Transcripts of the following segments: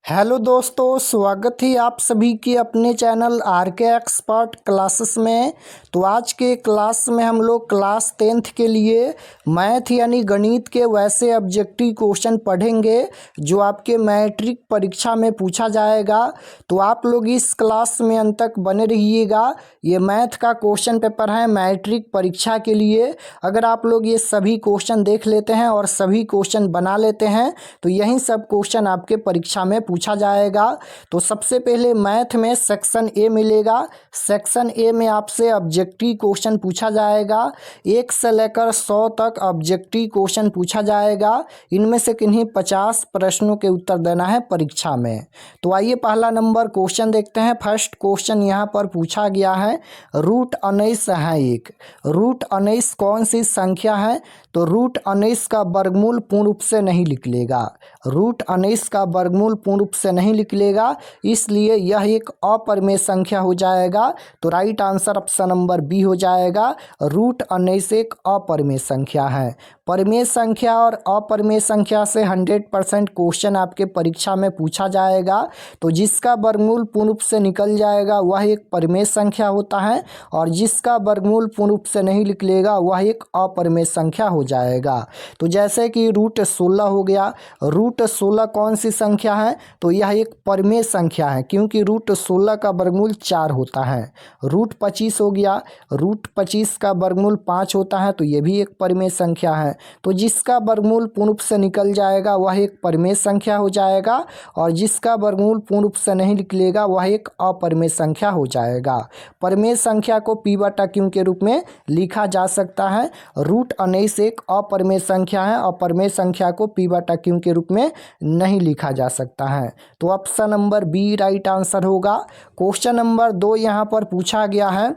Hello दोस्तों, स्वागत है आप सभी की अपने चैनल आर के एक्सपर्ट क्लासेस में। तो आज के क्लास में हम लोग क्लास 10th के लिए मैथ यानी गणित के वैसे ऑब्जेक्टिव क्वेश्चन पढ़ेंगे जो आपके मैट्रिक परीक्षा में पूछा जाएगा। तो आप लोग इस क्लास में अंत तक बने रहिएगा। ये मैथ का क्वेश्चन पेपर है मैट्रिक परीक्षा के लिए। अगर आप लोग ये सभी क्वेश्चन देख लेते हैं और सभी क्वेश्चन बना लेते हैं तो यही सब क्वेश्चन आपके परीक्षा में पूछा जाएगा। तो सबसे पहले मैथ में सेक्शन ए मिलेगा। सेक्शन ए में आपसे ऑब्जेक्टिव क्वेश्चन पूछा जाएगा। 1 से लेकर 100 तक ऑब्जेक्टिव क्वेश्चन पूछा जाएगा। इनमें से किन्हीं 50 प्रश्नों के उत्तर देना है परीक्षा में। तो आइए पहला नंबर क्वेश्चन देखते हैं। फर्स्ट क्वेश्चन यहाँ पर पूछा गया है, रूट 19 है एक। रूट 19 कौन सी संख्या है? तो रूट 19 का वर्गमूल पूर्ण रूप से नहीं निकलेगा। रूट 19 का वर्गमूल पूर्ण रूप से नहीं निकलेगा, इसलिए यह एक अपरिमेय संख्या हो जाएगा। तो right answer option number B हो जाएगा। रूट 19 एक अपरिमेय संख्या है। परिमेय संख्या और अपरिमेय संख्या से 100% क्वेश्चन आपके परीक्षा में पूछा जाएगा। तो जिसका वर्गमूल पूर्ण रूप से निकल जाएगा वह एक परिमेय संख्या होता है, और जिसका वर्गमूल पूर्ण रूप से नहीं निकलेगा वह एक अपरिमेय संख्या हो जाएगा। तो जैसे कि रूट 16 हो गया। रूट 16 कौन सी संख्या है? तो यह एक परिमेय संख्या है, क्योंकि रूट 16 का वर्गमूल 4 होता है। रूट 25 हो गया। रूट 25 का वर्गमूल 5 होता है, तो यह भी एक परिमेय संख्या है। तो जिसका वर्गमूल पूर्ण रूप से निकल जाएगा वह एक परिमेय संख्या हो जाएगा, और जिसका वर्गमूल पूर्ण रूप से नहीं निकलेगा वह एक अपरिमेय संख्या हो जाएगा। परिमेय संख्या को p बटा q के रूप में लिखा जा सकता है। रूट 19 एक अपरिमेय संख्या है, अपरिमेय संख्या को p बटा q के रूप में नहीं लिखा जा सकता है। तो option number B right answer होगा। क्वेश्चन नंबर 2 यहाँ पर पूछा गया है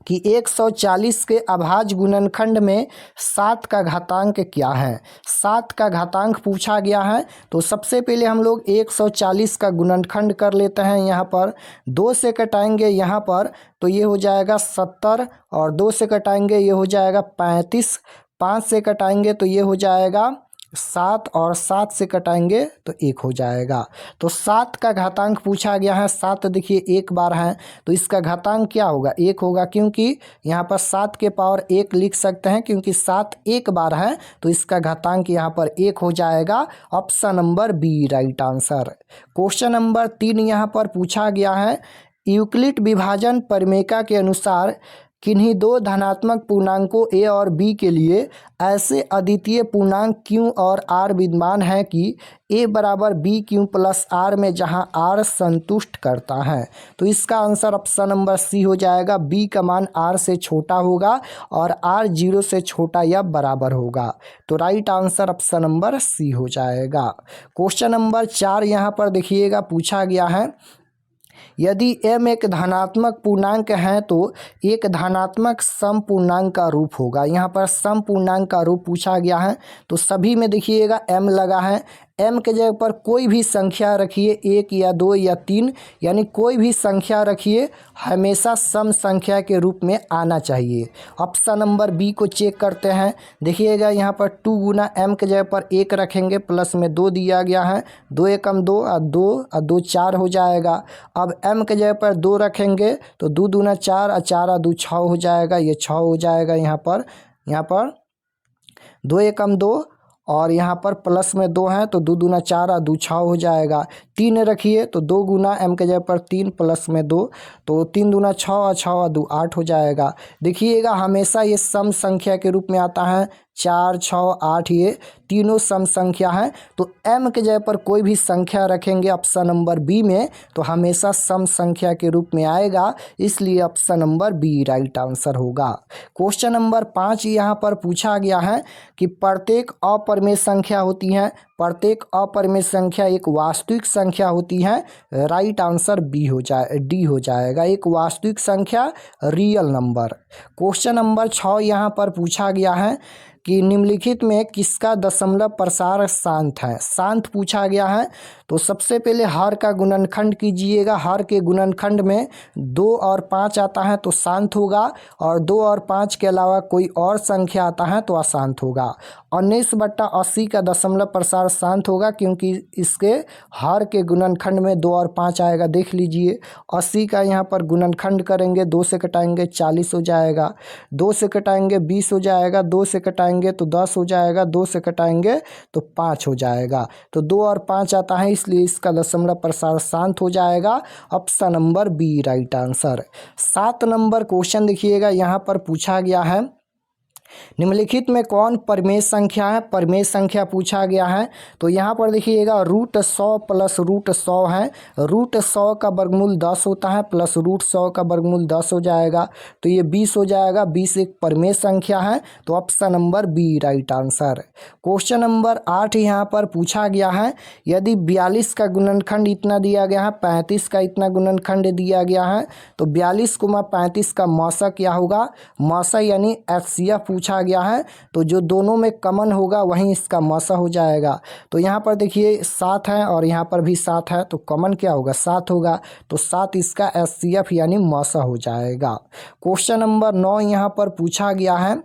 कि 140 के अभाज्य गुणनखंड में 7 का घातांक क्या है? 7 का घातांक पूछा गया है। तो सबसे पहले हम लोग 140 का गुणनखंड कर लेते हैं। यहाँ पर 2 से कटाएंगे यहाँ पर, तो ये हो जाएगा 70, और 2 से कटाएंगे ये हो जाएगा 35, 5 से कटाएंगे तो ये हो जाएगा 7, और 7 से कटाएंगे तो 1 हो जाएगा। तो 7 का घातांक पूछा गया है। 7 देखिए एक बार है, तो इसका घातांक क्या होगा? 1 होगा, क्योंकि यहाँ पर 7 के पावर 1 लिख सकते हैं, क्योंकि 7 एक बार है, तो इसका घातांक यहाँ पर 1 हो जाएगा। Option number B right answer. Question number 3 यहाँ पर पूछा गया है, यूक्लिड विभाजन प्रमेय के अनुसार किन्हीं दो धनात्मक पूर्णांकों a और b के लिए ऐसे अद्वितीय पूर्णांक q और r विद्यमान है कि a बराबर b q प्लस r में जहां r संतुष्ट करता है। तो इसका आंसर ऑप्शन नंबर सी हो जाएगा। b का मान r से छोटा होगा और r 0 से छोटा या बराबर होगा। तो right answer option number C हो जाएगा। क्वेश्चन नंबर 4 यहाँ पर देखिएगा, पूछा गया है, यदि m एक धनात्मक पूर्णांक है तो एक धनात्मक सम पूर्णांक का रूप होगा। यहाँ पर सम पूर्णांक का रूप पूछा गया है। तो सभी में देखिएगा m लगा है। m के जगह पर कोई भी संख्या रखिए, 1 या 2 या 3, यानी कोई भी संख्या रखिए, हमेशा सम संख्या के रूप में आना चाहिए। ऑप्शन नंबर बी को चेक करते हैं। देखिएगा यहाँ पर 2 गुना m के जगह पर 1 रखेंगे, प्लस में 2 दिया गया है, 2 एकम 2 और 2 और 2 4 हो जाएगा। अब m के जगह पर 2 रखेंगे तो 2 दूना 4 और 4 और 2 6 हो जाएगा, ये 6 हो जाएगा। यहाँ पर 2 एकम 2 और यहाँ पर प्लस में 2 हैं, तो 2 दूना 4 और 2 6 हो जाएगा। 3 रखिए तो 2 गुना m के जगह पर 3 प्लस में 2, तो 3 दूना 6 और 6 और 2 8 हो जाएगा। देखिएगा हमेशा ये सम संख्या के रूप में आता है। 4 6 8 ये तीनों सम संख्या हैं। तो m के जगह पर कोई भी संख्या रखेंगे ऑप्शन नंबर बी में तो हमेशा सम संख्या के रूप में आएगा, इसलिए option number B right answer होगा। क्वेश्चन नंबर 5 यहाँ पर पूछा गया है कि प्रत्येक अपरिमेय संख्या होती है, प्रत्येक अपरिमेय संख्या एक वास्तविक संख्या होती है। राइट आंसर डी हो जाएगा, एक वास्तविक संख्या रियल नंबर। क्वेश्चन नंबर 6 यहाँ पर पूछा गया है, कि निम्नलिखित में किसका दशमलव प्रसार शांत है। शांत पूछा गया है तो सबसे पहले हर का गुणनखंड कीजिएगा। हर के गुणनखंड में 2 और 5 आता है तो शांत होगा, और 2 और 5 के अलावा कोई और संख्या आता है तो अशांत होगा। 19/80 का दशमलव प्रसार शांत होगा, क्योंकि इसके हर के गुणनखंड में 2 और 5 आएगा। देख लीजिए 80 का यहाँ पर गुणनखंड करेंगे, 2 से कटाएंगे 40 हो जाएगा, 2 से कटाएंगे 20 हो जाएगा, 2 से कटाएंगे तो 10 हो जाएगा, 2 से कटाएंगे तो 5 हो जाएगा। तो 2 और 5 आता है, इसलिए इसका दशमलव प्रसार शांत हो जाएगा। Option number B right answer. 7 number question देखिएगा, यहाँ पर पूछा गया है निम्नलिखित में कौन परमेय संख्या है। परमेय संख्या पूछा गया है तो यहाँ पर देखिएगा √100 प्लस √100 है। √100 का वर्गमूल 10 होता है, प्लस √100 का वर्गमूल 10 हो जाएगा, तो ये 20 हो जाएगा। 20 एक परमेय संख्या है, तो option number B right answer. Question number 8 यहाँ पर पूछा गया है, यदि 42 का गुणनखंड इतना दिया गया है, 35 का इतना गुणनखंड दिया गया है, तो 42,35 का मौसा क्या होगा। मौसा यानी एचसीएफ पूछा गया है, तो जो दोनों में कॉमन होगा वहीं इसका मौसा हो जाएगा। तो यहाँ पर देखिए 7 है और यहाँ पर भी 7 है, तो कॉमन क्या होगा 7 होगा, तो 7 इसका एचसीएफ यानी मौसा हो जाएगा। क्वेश्चन नंबर 9 यहाँ पर पूछा गया है,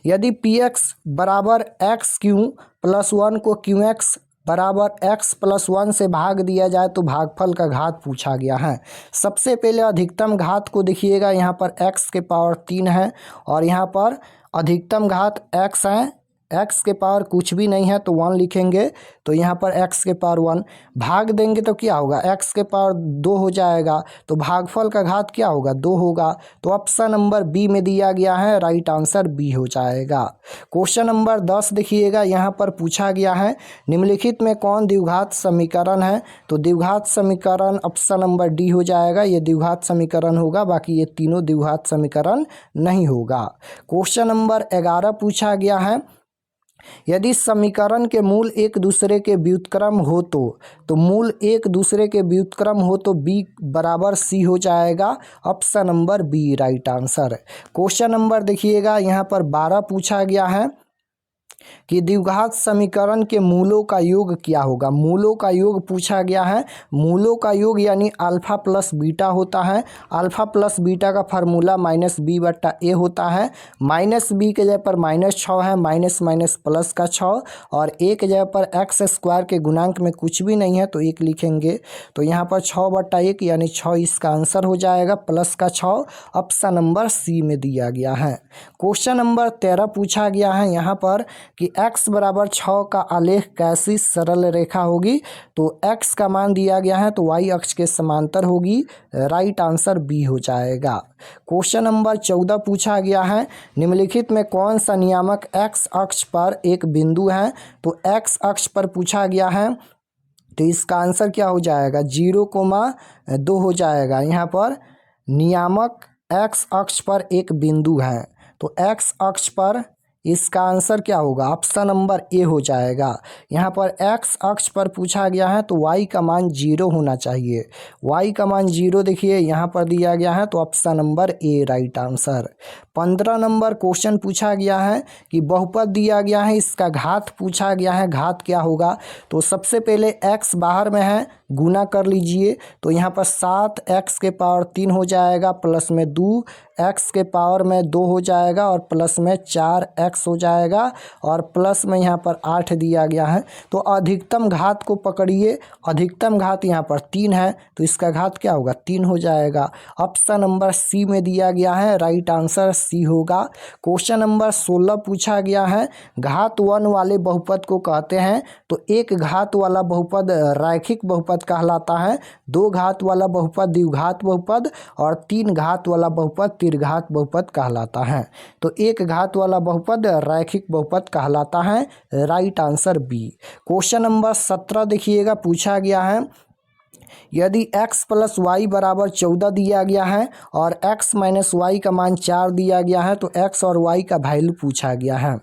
यदि px बराबर xq प्लस 1 को qx बराबर x प्लस 1 से भाग दिया जाए तो भागफल का घात पूछा गया है। सबसे पहले अधिकतम घात को देखिएगा, यहाँ पर x के पावर 3 है और यहाँ पर अधिकतम घात x है। x के पावर कुछ भी नहीं है तो 1 लिखेंगे, तो यहाँ पर x के पावर 1 भाग देंगे तो क्या होगा, x के पावर 2 हो जाएगा, तो भागफल का घात क्या होगा 2 होगा। तो ऑप्शन नंबर बी में दिया गया है, राइट आंसर बी हो जाएगा। क्वेश्चन नंबर 10 देखिएगा, यहाँ पर पूछा गया है निम्नलिखित में कौन द्विघात समीकरण है। तो द्विघात समीकरण ऑप्शन नंबर डी हो जाएगा, ये द्विघात समीकरण होगा, बाकी ये तीनों द्विघात समीकरण नहीं होगा। क्वेश्चन नंबर 11 पूछा गया है, यदि समीकरण के मूल एक दूसरे के व्युत्क्रम हो तो मूल एक दूसरे के व्युत्क्रम हो तो b बराबर c हो जाएगा। Option number B right answer. Question number देखिएगा, यहाँ पर 12 पूछा गया है कि द्विघात समीकरण के मूलों का योग क्या होगा। मूलों का योग पूछा गया है। मूलों का योग यानी अल्फा प्लस बीटा होता है। अल्फा प्लस बीटा का फार्मूला -b/a होता है। -b के जगह पर -6 है, माइनस माइनस प्लस का 6, और a के जगह पर x² के गुणांक में कुछ भी नहीं है तो 1 लिखेंगे, तो यहाँ पर 6/1 यानी 6 इसका आंसर हो जाएगा, प्लस का 6 ऑप्शन नंबर सी में दिया गया है। क्वेश्चन नंबर 13 पूछा गया है यहाँ पर कि x बराबर 6 का आलेख कैसी सरल रेखा होगी। तो x का मान दिया गया है तो y अक्ष के समांतर होगी, राइट आंसर बी हो जाएगा। क्वेश्चन नंबर 14 पूछा गया है, निम्नलिखित में कौन सा नियामक x अक्ष पर एक बिंदु है। तो x अक्ष पर पूछा गया है तो इसका आंसर क्या हो जाएगा 0,2 हो जाएगा। यहाँ पर नियामक x अक्ष पर एक बिंदु है, तो x अक्ष पर इसका आंसर क्या होगा, ऑप्शन नंबर ए हो जाएगा। यहाँ पर x अक्ष पर पूछा गया है तो y का मान 0 होना चाहिए। y का मान 0 देखिए यहाँ पर दिया गया है, तो option number A right answer. 15 number question पूछा गया है कि बहुपद दिया गया है, इसका घात पूछा गया है, घात क्या होगा। तो सबसे पहले x बाहर में है, गुना कर लीजिए, तो यहाँ पर 7x के पावर 3 हो जाएगा, प्लस में 2x के पावर में 2 हो जाएगा, और प्लस में 4x हो जाएगा, और प्लस में यहाँ पर 8 दिया गया है। तो अधिकतम घात को पकड़िए, अधिकतम घात यहाँ पर 3 है तो इसका घात क्या होगा 3 हो जाएगा। ऑप्शन नंबर सी में दिया गया है, राइट आंसर सी होगा। क्वेश्चन नंबर 16 पूछा गया है, घात 1 वाले बहुपद को कहते हैं। तो एक घात वाला बहुपद रैखिक बहुपद कहलाता है, 2 घात वाला बहुपद द्विघात बहुपद, और 3 घात वाला बहुपद त्रिघात बहुपद कहलाता है। तो एक घात वाला बहुपद रैखिक बहुपद कहलाता है, right answer B. Question number 17 देखिएगा, पूछा गया है यदि x प्लस वाई बराबर 14 दिया गया है और x माइनस वाई का मान 4 दिया गया है, तो x और y का वैल्यू पूछा गया है।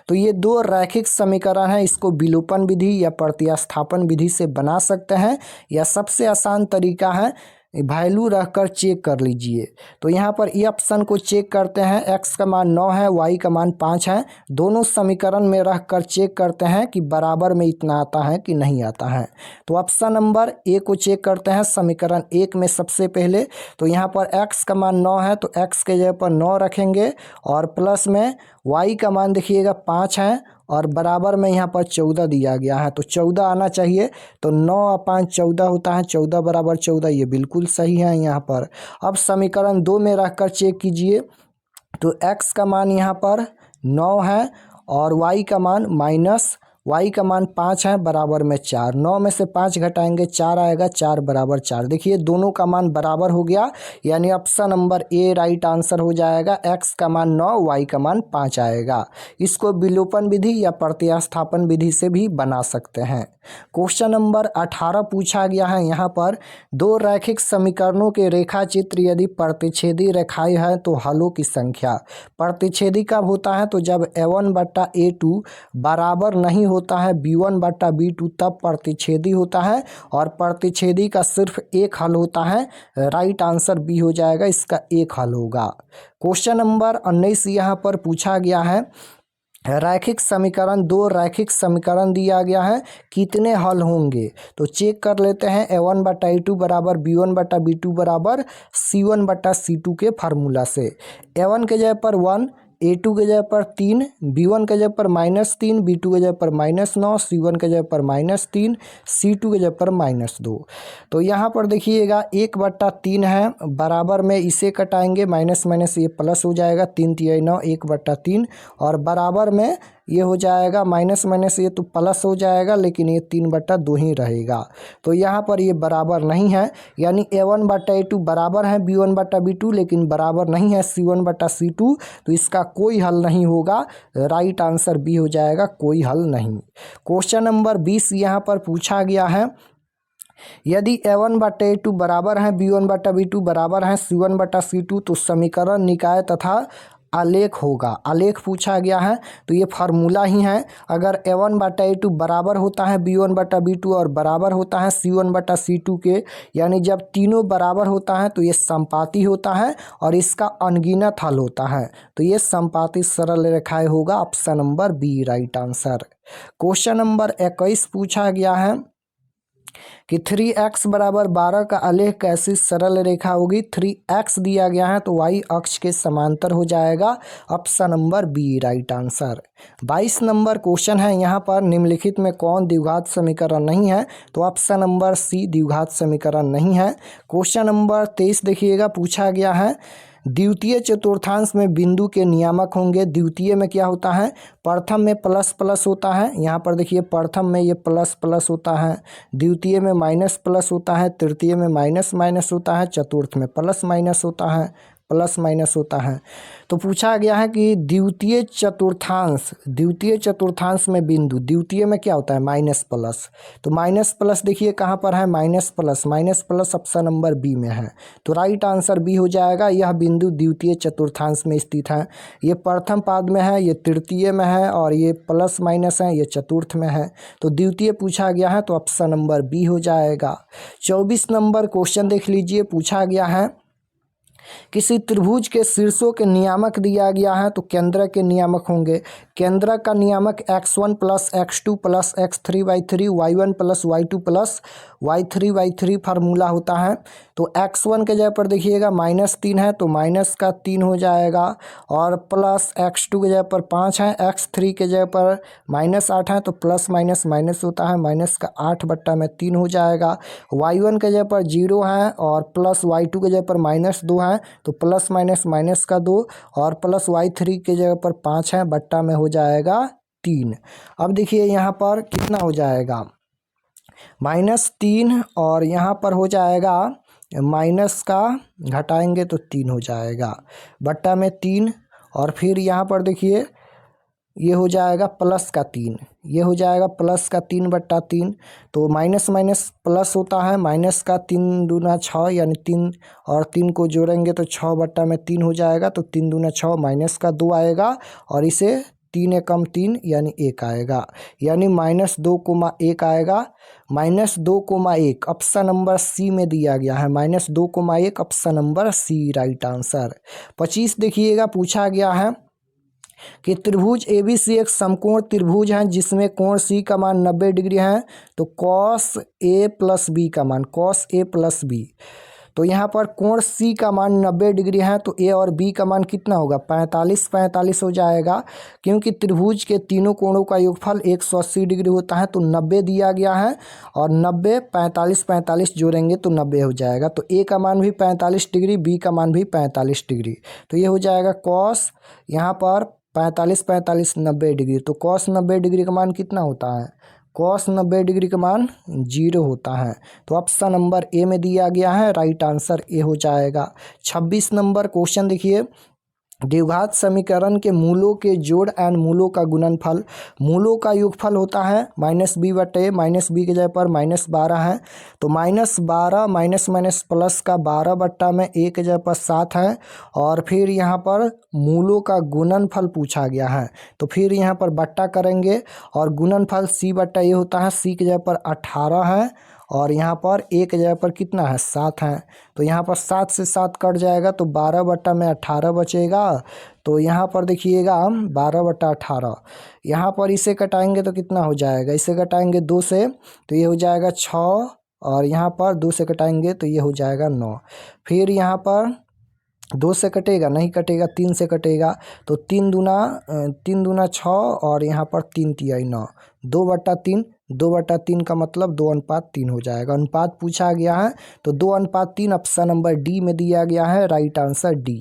तो ये 2 रैखिक समीकरण हैं, इसको विलोपन विधि या प्रतिस्थापन विधि से बना सकते हैं, या सबसे आसान तरीका है वैल्यू रखकर चेक कर लीजिए। तो यहाँ पर ये ऑप्शन को चेक करते हैं, x का मान 9 है, y का मान 5 है, दोनों समीकरण में रखकर चेक करते हैं कि बराबर में इतना आता है कि नहीं आता है। तो ऑप्शन नंबर ए को चेक करते हैं समीकरण 1 में सबसे पहले। तो यहाँ पर x का मान 9 है तो x के जगह पर 9 रखेंगे और प्लस में y का मान देखिएगा 5 है और बराबर में यहाँ पर 14 दिया गया है, तो 14 आना चाहिए। तो 9 और 5 14 होता है, 14 बराबर 14, ये बिल्कुल सही है यहाँ पर। अब समीकरण 2 में रखकर चेक कीजिए। तो x का मान यहाँ पर 9 है और y का मान 5 है, बराबर में 4। 9 में से 5 घटाएंगे 4 आएगा, 4 बराबर 4। देखिए दोनों का मान बराबर हो गया, यानी option number A right answer हो जाएगा। x का मान 9, y का मान 5 आएगा। इसको विलोपन विधि या प्रतिस्थापन विधि से भी बना सकते हैं। क्वेश्चन नंबर 18 पूछा गया है यहाँ पर, दो रैखिक समीकरणों के रेखा चित्र यदि प्रतिच्छेदी रेखाएं हैं तो हलों की संख्या। प्रतिच्छेदी कब होता है? तो जब a1 बट्टा a2 बराबर नहीं होता है b1 बट्टा b2, तब प्रतिच्छेदी होता है और प्रतिच्छेदी का सिर्फ एक हल होता है। राइट आंसर बी हो जाएगा, इसका एक हल होगा। क्वेश्चन नंबर 19 यहाँ पर पूछा गया है, रैखिक समीकरण, दो रैखिक समीकरण दिया गया है, कितने हल होंगे? तो चेक कर लेते हैं। a1 बटा a2 बराबर b1 बटा b2 बराबर c1 बटा c2 के फार्मूला से। a1 के जगह पर 1, a2 के जगह पर 3, b1 के जगह पर -3, b2 के जगह पर -9, c1 के जगह पर -3, c2 के जगह पर -2। तो यहाँ पर देखिएगा 1/3 है, बराबर में इसे कटाएंगे, माइनस माइनस ये प्लस हो जाएगा, 3 तिया 9, 1/3 और बराबर में ये हो जाएगा, माइनस माइनस ये तो प्लस हो जाएगा, लेकिन ये 3/2 ही रहेगा। तो यहाँ पर ये बराबर नहीं है, यानी a1 बटा a2 बराबर है b1 बटा b2, लेकिन बराबर नहीं है c1 बटा c2, तो इसका कोई हल नहीं होगा। राइट आंसर बी हो जाएगा, कोई हल नहीं। क्वेश्चन नंबर 20 यहाँ पर पूछा गया है, यदि a1 बटा a2 बराबर है b1 बटा b2 बराबर है c1 बटा c2, तो समीकरण निकाय तथा आलेख होगा। आलेख पूछा गया है, तो ये फार्मूला ही है। अगर a1 बटा a2 बराबर होता है b1 बटा b2 और बराबर होता है c1 बटा c2 के, यानी जब तीनों बराबर होता है तो ये समपाती होता है और इसका अनगिनत हल होता है। तो ये समपाती सरल रेखाएं होगा, option number B right answer. Question number 21 पूछा गया है कि 3x बराबर 12 का आलेख कैसी सरल रेखा होगी? 3x दिया गया है तो y अक्ष के समांतर हो जाएगा, option number B right answer. 22 number question है यहाँ पर, निम्नलिखित में कौन द्विघात समीकरण नहीं है? तो ऑप्शन नंबर सी द्विघात समीकरण नहीं है। क्वेश्चन नंबर 23 देखिएगा, पूछा गया है, द्वितीय चतुर्थांश में बिंदु के नियामक होंगे। द्वितीय में क्या होता है? प्रथम में प्लस प्लस होता है, यहाँ पर देखिए प्रथम में ये प्लस प्लस होता है, द्वितीय में माइनस प्लस होता है, तृतीय में माइनस माइनस होता है, चतुर्थ में प्लस माइनस होता है, प्लस माइनस होता है। तो पूछा गया है कि द्वितीय चतुर्थांश में बिंदु, द्वितीय में क्या होता है? Minus plus. तो माइनस प्लस देखिए कहाँ पर है? Minus plus option number B में है, तो राइट आंसर बी हो जाएगा। यह बिंदु द्वितीय चतुर्थांश में स्थित है। ये प्रथम पाद में है, ये तृतीय में है और ये प्लस माइनस है, ये चतुर्थ में है। तो द्वितीय पूछा गया है तो ऑप्शन नंबर बी हो जाएगा। 24 नंबर क्वेश्चन देख लीजिए, पूछा गया है, किसी त्रिभुज के शीर्षों के नियामक दिया गया है, तो केंद्र के नियामक होंगे। केंद्र का नियामक x1 plus x2 plus x3/3 y1 plus y2 plus y3/3 formula होता है। तो x1 के जगह पर देखिएगा -3 है तो माइनस का 3 हो जाएगा और प्लस x2 के जगह पर 5 है, x3 के जगह पर -8 है तो प्लस माइनस माइनस होता है, माइनस का 8/3 हो जाएगा। y1 के जगह पर 0 है और प्लस y2 के जगह पर -2 है तो प्लस माइनस माइनस का 2 और प्लस y3 के जगह पर 5 है, बट्टा में हो जाएगा 3। अब देखिए यहाँ पर कितना हो जाएगा? -3 और यहाँ पर हो जाएगा माइनस का घटाएंगे तो 3 हो जाएगा, बट्टा में 3 और फिर यहाँ पर देखिए ये हो जाएगा प्लस का 3, ये हो जाएगा प्लस का 3/3। तो माइनस माइनस प्लस होता है, माइनस का 3 दूना 6, यानी 3 और 3 को जोड़ेंगे तो 6/3 हो जाएगा। तो 3 दूना 6, माइनस का 2 आएगा और इसे 3 एकम 3 यानी 1 आएगा, यानी -2,1 आएगा। -2,1 ऑप्शन नंबर सी में दिया गया है, -2,1 option number C right answer. 25 देखिएगा, पूछा गया है कि त्रिभुज ABC एक समकोण त्रिभुज है जिसमें कोण C का मान 90 डिग्री है, तो cos A प्लस B का मान, cos A प्लस B, तो यहाँ पर कोण C का मान 90 डिग्री है, तो A और B का मान कितना होगा, 45 45 हो जाएगा, क्योंकि त्रिभुज के तीनों कोणों का योगफल 180 डिग्री होता है, तो 90 दिया गया है, और 90 45 45 जोड़ेंगे तो 90 हो जाएगा, तो A का मान भी 45 डिग्री, B का मान भी 45 डिग्री, तो ये हो जाएगा कॉस, यहाँ पर 45 45 90 डिग्री, तो कॉस 90 डिग्री का मान कितना होता है, कॉस 90 डिग्री का मान 0 होता है, तो ऑप्शन नंबर ए में दिया गया है, राइट आंसर ए हो जाएगा। 26 नंबर क्वेश्चन देखिए, द्विघात समीकरण के मूलों के जोड़ एंड मूलों का गुणनफल, मूलों का योगफल होता है -b बटे -b के जगह पर -12 है, तो -12 माइनस माइनस प्लस का 12 बट्टा में 1 के जगह पर 7 है, और फिर यहाँ पर मूलों का गुणनफल पूछा गया है, तो फिर यहाँ पर बट्टा करेंगे, और गुणनफल c बट्टा ये होता है, c के जगह पर 18 है, और यहाँ पर 1 के जगह पर कितना है, 7 है, तो यहाँ पर 7 से 7 कट जाएगा, तो 12 बट्टा में 18 बचेगा, तो यहाँ पर देखिएगा 12 बट्टा 18, यहाँ पर इसे कटाएंगे तो कितना हो जाएगा, इसे कटाएंगे 2 से, तो ये हो जाएगा 6, और यहाँ पर 2 से कटाएंगे तो ये हो जाएगा 9, फिर यहाँ पर 2 से कटेगा, नहीं कटेगा, 3 से कटेगा, तो 3 दूना 6, और यहाँ पर 3 तिहाई 9, 2/3, 2/3 का मतलब 2:3 हो जाएगा, अनुपात पूछा गया है, तो 2:3 ऑप्शन नंबर डी में दिया गया है, right answer D.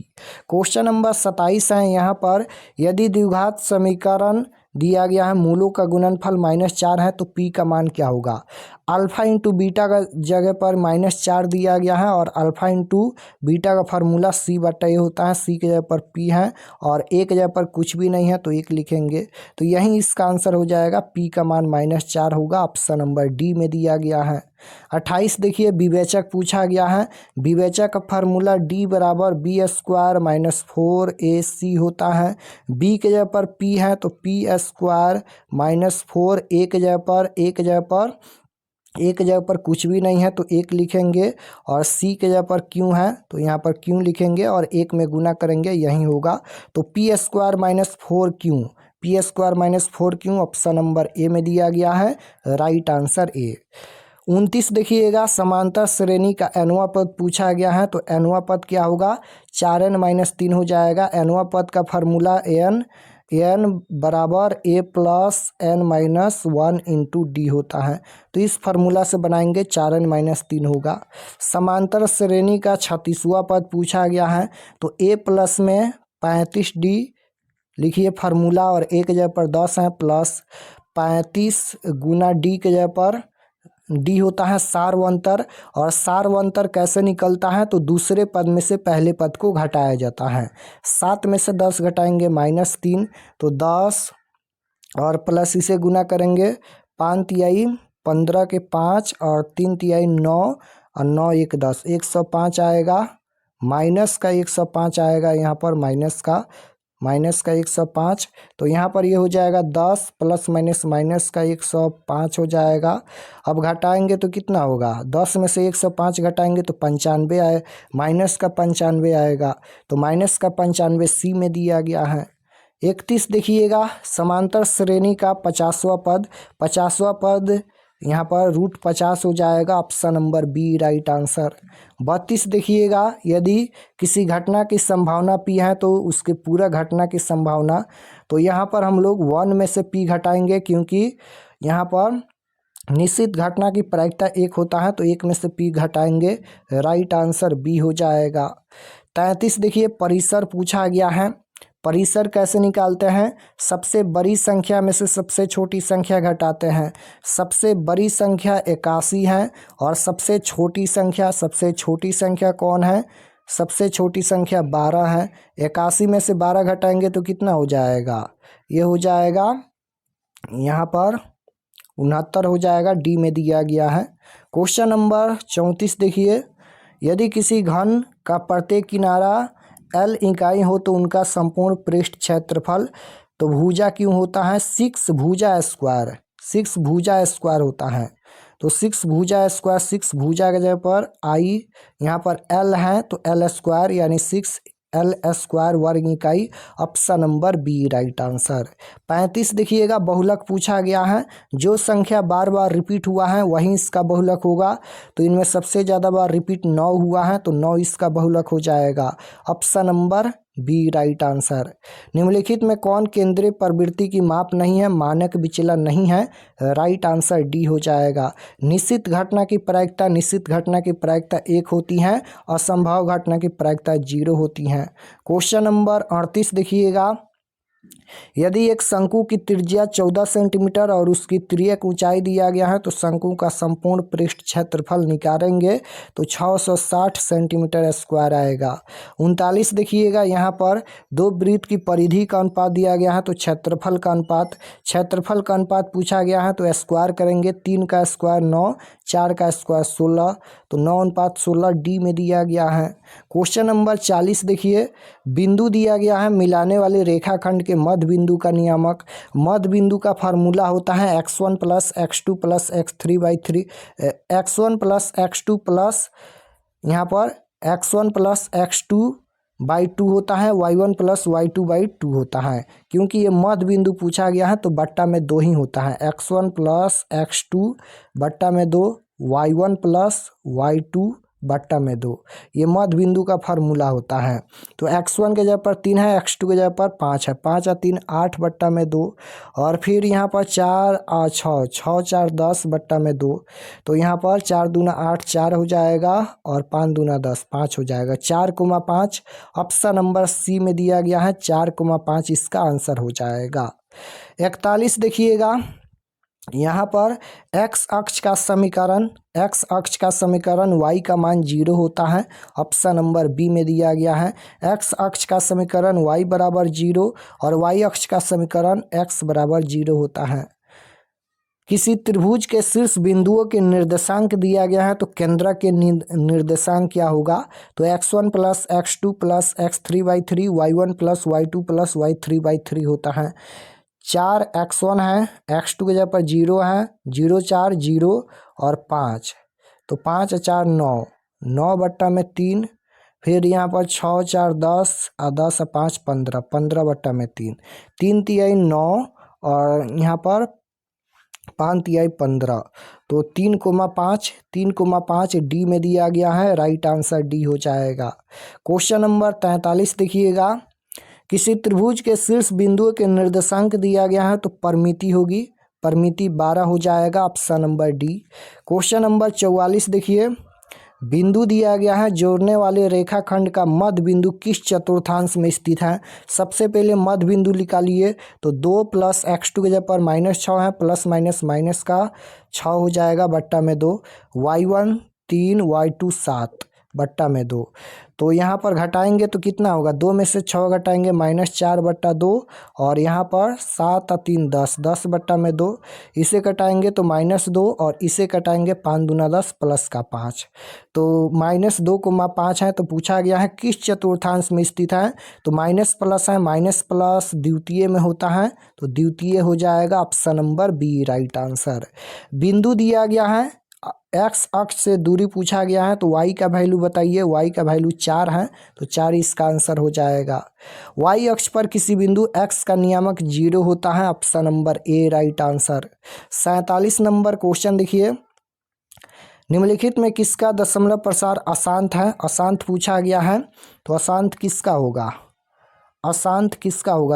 Question number 27 है, यहाँ पर यदि द्विघात समीकरण दिया गया है, मूलों का गुणनफल -4 है, तो p का मान क्या होगा, अल्फा इंटू बीटा का जगह पर -4 दिया गया है, और अल्फा इंटू बीटा का फार्मूला c बटा ए होता है, c के जगह पर p है, और a के जगह पर कुछ भी नहीं है तो 1 लिखेंगे, तो यही इसका आंसर हो जाएगा, p का मान -4 होगा, ऑप्शन नंबर डी में दिया गया है। 28 देखिए, विवेचक पूछा गया है, विवेचक का फार्मूला d बराबर b² - 4ac होता है, b के जगह पर p है तो p² - 4, a के जगह पर कुछ भी नहीं है तो 1 लिखेंगे, और c के जगह पर q है तो यहाँ पर q लिखेंगे, और 1 में गुना करेंगे, यही होगा, तो p² - 4q option number A में दिया गया है, राइट आंसर ए। 29 देखिएगा, समांतर श्रेणी का nवां पद पूछा गया है, तो nवां पद क्या होगा, 4n - 3 हो जाएगा, nवां पद का फार्मूला n बराबर a plus n minus 1 into D होता है, तो इस फार्मूला से बनाएंगे, 4n - 3 होगा। समांतर श्रेणी का 36वां पद पूछा गया है, तो a प्लस में 35d लिखिए फार्मूला, और a के जगह पर 10 है, प्लस 35 गुना d के जगह पर डी होता है सार्वंतर, और सार्वंतर कैसे निकलता है, तो दूसरे पद में से पहले पद को घटाया जाता है, 7 में से 10 घटाएंगे -3, तो 10, और प्लस इसे गुना करेंगे, 5 तिहाई 15 के 5, और 3 तिहाई 9, और 9 1 10, 105 आएगा, माइनस का 105 आएगा, यहाँ पर माइनस का 105, तो यहाँ पर ये हो जाएगा 10 प्लस माइनस का 105 हो जाएगा। अब घटाएंगे तो कितना होगा, 10 में से 105 घटाएंगे तो 95 आए, माइनस का 95 आएगा, तो माइनस का 95 सी में दिया गया है। 31 देखिएगा, समांतर श्रेणी का 50वां पद यहाँ पर √50 हो जाएगा, option number B right answer. 32 देखिएगा, यदि किसी घटना की संभावना p है तो उसके पूरा घटना की संभावना, तो यहाँ पर हम लोग 1 में से p घटाएंगे, क्योंकि यहाँ पर निश्चित घटना की प्रायिकता 1 होता है, तो 1 में से p घटाएंगे, राइट आंसर बी हो जाएगा। 33 देखिए, परिसर पूछा गया है, परिसर कैसे निकालते हैं, सबसे बड़ी संख्या में से सबसे छोटी संख्या घटाते हैं, सबसे बड़ी संख्या 81 है, और सबसे छोटी संख्या कौन है, सबसे छोटी संख्या 12 है, 81 में से 12 घटाएंगे तो कितना हो जाएगा, ये हो जाएगा यहाँ पर 69 हो जाएगा, डी में दिया गया है। क्वेश्चन नंबर 34 देखिए, यदि किसी घन का प्रत्येक किनारा L इकाई हो तो उनका संपूर्ण पृष्ठ क्षेत्रफल तो भुजा क्यों होता है? 6 भुजा स्क्वायर, 6 भुजा स्क्वायर होता है। तो 6 भुजा स्क्वायर, 6 भुजा के जगह पर आई यहाँ पर एल है तो एल स्क्वायर यानी 6 एल स्क्वायर वर्ग इकाई। Option number B right answer. 35 देखिएगा, बहुलक पूछा गया है। जो संख्या बार बार रिपीट हुआ है वहीं इसका बहुलक होगा। तो इनमें सबसे ज़्यादा बार रिपीट 9 हुआ है तो 9 इसका बहुलक हो जाएगा। Option number B right answer. निम्नलिखित में कौन केंद्रीय प्रवृत्ति की माप नहीं है? मानक विचलन नहीं है। राइट आंसर डी हो जाएगा। निश्चित घटना की प्रायिकता, निश्चित घटना की प्रायिकता 1 होती है, असंभव घटना की प्रायिकता 0 होती है। क्वेश्चन नंबर 38 देखिएगा, यदि एक शंकु की त्रिज्या 14 सेंटीमीटर और उसकी तिर्यक ऊंचाई दिया गया है तो शंकु का संपूर्ण पृष्ठ क्षेत्रफल निकालेंगे तो 660 सेंटीमीटर स्क्वायर आएगा। 39 देखिएगा, यहाँ पर दो वृत्त की परिधि का अनुपात दिया गया है तो क्षेत्रफल का अनुपात पूछा गया है तो स्क्वायर करेंगे। 3 का स्क्वायर 9, 4 का स्क्वायर 16, तो 9:16 डी में दिया गया है। क्वेश्चन नंबर 40 देखिए, बिंदु दिया गया है, मिलाने वाले रेखाखंड के मध्य बिंदु का नियामक। मध्य बिंदु का फार्मूला होता है x1 plus x2 plus x3/3, x1 plus x2 plus यहाँ पर x1 प्लस x2/2 होता है, y1 प्लस y2/2 होता है। क्योंकि ये मध्य बिंदु पूछा गया है तो बट्टा में 2 ही होता है, x1 प्लस x2 बट्टा में 2, y1 प्लस y2 बट्टा में 2। ये मध्य बिंदु का फार्मूला होता है। तो x1 के जगह पर 3 है, x2 के जगह पर 5 है, 5 और 3 8 बट्टा में 2, और फिर यहाँ पर 4 और 6, 6 4 10 बट्टा में 2। तो यहाँ पर 4 दूना 8 4 हो जाएगा और 5 दूना 10 5 हो जाएगा। 4,5 ऑप्शन नंबर सी में दिया गया है, 4,5 इसका आंसर हो जाएगा। 41 देखिएगा, यहाँ पर x अक्ष का समीकरण y का मान 0 होता है। ऑप्शन नंबर बी में दिया गया है। x अक्ष का समीकरण y बराबर 0 और y अक्ष का समीकरण x बराबर 0 होता है। किसी त्रिभुज के शीर्ष बिंदुओं के निर्देशांक दिया गया है तो केंद्रक के निर्देशांक क्या होगा? तो x1 plus x2 plus x3/3, y1 plus y2 plus y3/3 होता है। 4 x1 है, x2 के जगह पर 0 है, 0 4 0 और 5, तो 5 4 9, 9 बट्टा में 3, फिर यहाँ पर 6 4 10 और 10 और 5 15, 15 बट्टा में 3, 3 तिहाई 9 और यहाँ पर 5 तिहाई 15, तो 3,5 डी में दिया गया है। राइट आंसर डी हो जाएगा। क्वेश्चन नंबर 43 देखिएगा, किसी त्रिभुज के शीर्ष बिंदुओं के निर्देशांक दिया गया है तो परिमिति होगी, परिमिति 12 हो जाएगा। Option number D. Question number 44 देखिए, बिंदु दिया गया है, जोड़ने वाले रेखाखंड का मध्य बिंदु किस चतुर्थांश में स्थित है? सबसे पहले मध्य बिंदु निकालिए तो 2 प्लस x2 के जगह पर -6 है, प्लस माइनस का 6 हो जाएगा बट्टा में 2, y1 3 y2 7 बट्टा में 2। तो यहाँ पर घटाएंगे तो कितना होगा? 2 में से 6 घटाएंगे -4 बट्टा 2, और यहाँ पर 7 और 3 10, 10 बट्टा में 2। इसे घटाएंगे तो -2 और इसे घटाएंगे 5 दूना 10 प्लस का 5, तो -2,5 है। तो पूछा गया है किस चतुर्थांश में स्थित है? तो माइनस प्लस है, माइनस प्लस द्वितीय में होता है तो द्वितीय हो जाएगा। Option number B right answer. बिंदु दिया गया है, x अक्ष से दूरी पूछा गया है तो y का वैल्यू बताइए। y का वैल्यू 4 है तो 4 इसका आंसर हो जाएगा। y अक्ष पर किसी बिंदु x का नियामक 0 होता है। Option number A right answer. 47 number question देखिए, निम्नलिखित में किसका दशमलव प्रसार अशांत है? अशांत पूछा गया है तो अशांत किसका होगा?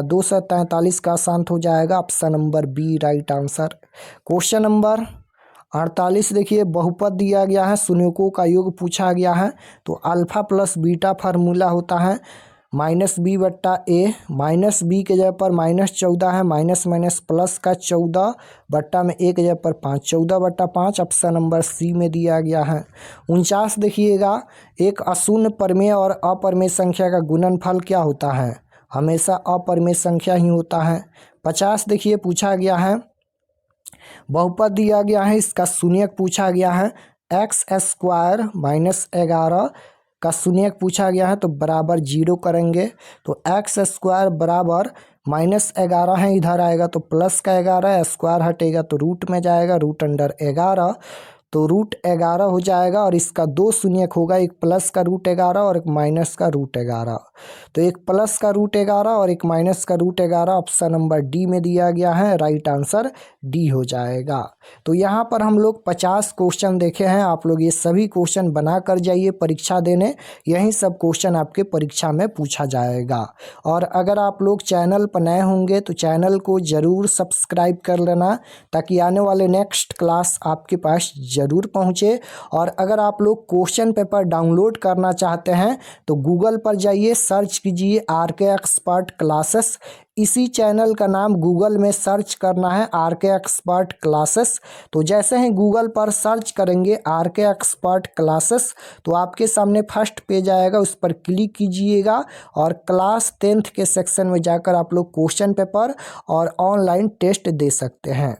243 का अशांत हो जाएगा। Option number B right answer. Question number 48 देखिए, बहुपद दिया गया है, शून्यकों का योग पूछा गया है तो अल्फा प्लस बीटा फार्मूला होता है -b/a, -b के जगह पर -14 है, माइनस प्लस का 14 बट्टा में 1 के जगह पर 5, 14/5 ऑप्शन नंबर सी में दिया गया है। 49 देखिएगा, एक अशून्य परिमेय और अपरिमेय संख्या का गुणनफल क्या होता है? हमेशा अपरिमेय संख्या ही होता है। 50 देखिए, पूछा गया है, बहुपद दिया गया है, इसका शून्यक पूछा गया है, x² - 11 का शून्यक पूछा गया है तो बराबर 0 करेंगे। तो एक्स स्क्वायर बराबर -11 है, इधर आएगा तो प्लस का 11, स्क्वायर हटेगा तो रूट में जाएगा, रूट अंडर 11 तो रूट 11 हो जाएगा। और इसका 2 शून्यक होगा, एक प्लस का रूट 11 और एक माइनस का रूट 11। तो एक प्लस का रूट 11 और एक माइनस का रूट 11 ऑप्शन नंबर डी में दिया गया है, राइट आंसर डी हो जाएगा। तो यहाँ पर हम लोग 50 क्वेश्चन देखे हैं, आप लोग ये सभी क्वेश्चन बना कर जाइए परीक्षा देने, यही सब क्वेश्चन आपके परीक्षा में पूछा जाएगा। और अगर आप लोग चैनल पर नए होंगे तो चैनल को ज़रूर सब्सक्राइब कर लेना, ताकि आने वाले नेक्स्ट क्लास आपके पास ज़रूर पहुँचे। और अगर आप लोग क्वेश्चन पेपर डाउनलोड करना चाहते हैं तो गूगल पर जाइए, सर्च कीजिए आरके एक्सपर्ट क्लासेस। इसी चैनल का नाम गूगल में सर्च करना है, आरके एक्सपर्ट क्लासेस। तो जैसे ही गूगल पर सर्च करेंगे आरके एक्सपर्ट क्लासेस तो आपके सामने फर्स्ट पेज आएगा, उस पर क्लिक कीजिएगा और क्लास 10th के सेक्शन में जाकर आप लोग क्वेश्चन पेपर और ऑनलाइन टेस्ट दे सकते हैं।